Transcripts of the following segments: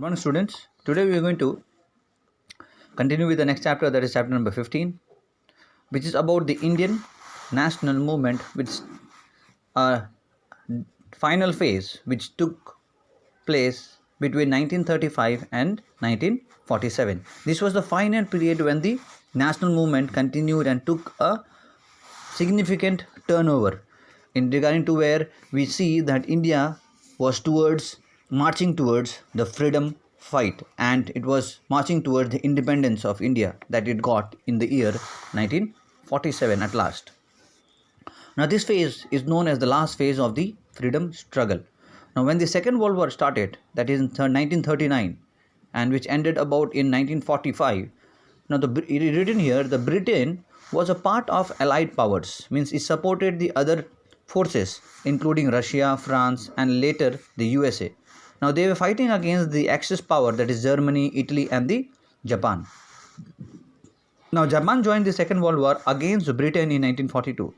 Good morning, students. Today we are going to continue with the next chapter, that is chapter number 15, which is about the Indian national movement, which final phase which took place between 1935 and 1947. This was the final period when the national movement continued and took a significant turnover in regarding to where we see that India was marching towards the freedom fight, and it was marching towards the independence of India that it got in the year 1947 at last. Now this phase is known as the last phase of the freedom struggle. Now when the Second World War started, that is in 1939, and which ended about in 1945. Now written here, the Britain was a part of Allied powers, means it supported the other forces including Russia, France, and later the USA. Now they were fighting against the Axis power, that is Germany, Italy, and the Japan. Now Japan joined the Second World War against Britain in 1942.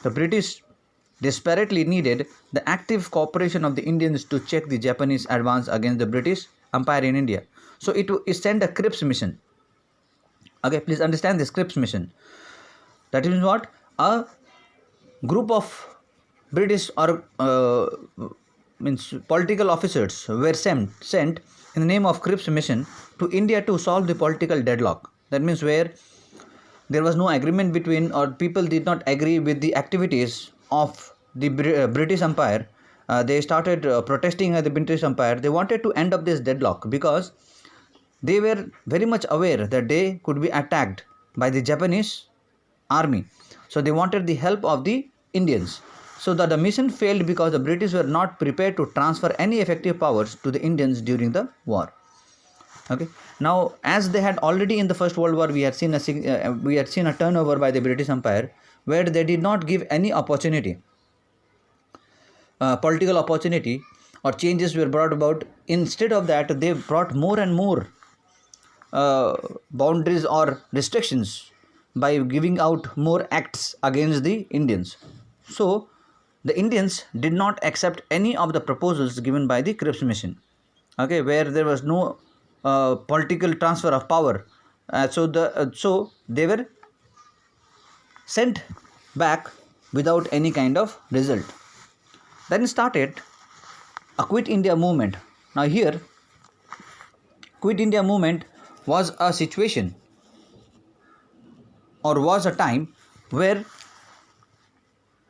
The British desperately needed the active cooperation of the Indians to check the Japanese advance against the British Empire in India. So it sent a Cripps mission. Okay, please understand this Cripps mission. That means what? A group of British or means political officers were sent in the name of Cripps mission to India to solve the political deadlock. That means where there was no agreement between, or people did not agree with the activities of the British Empire. They started protesting at the British Empire. They wanted to end up this deadlock because they were very much aware that they could be attacked by the Japanese army. So they wanted the help of the Indians. So that the mission failed because the British were not prepared to transfer any effective powers to the Indians during the war. Okay. Now, as they had already in the First World War, we had seen a turnover by the British Empire where they did not give any opportunity, political opportunity, or changes were brought about. Instead of that, they brought more and more boundaries or restrictions by giving out more acts against the Indians. So the Indians did not accept any of the proposals given by the Cripps mission. Okay, where there was no political transfer of power, so they were sent back without any kind of result. Then started a Quit India movement. Now here, Quit India movement was a situation or was a time where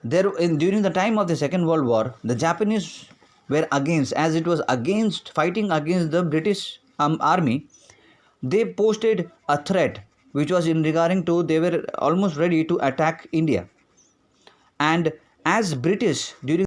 during the time of the Second World War, the Japanese were against, as it was against fighting against the British army. They posted a threat which was in regarding to they were almost ready to attack India, and as British during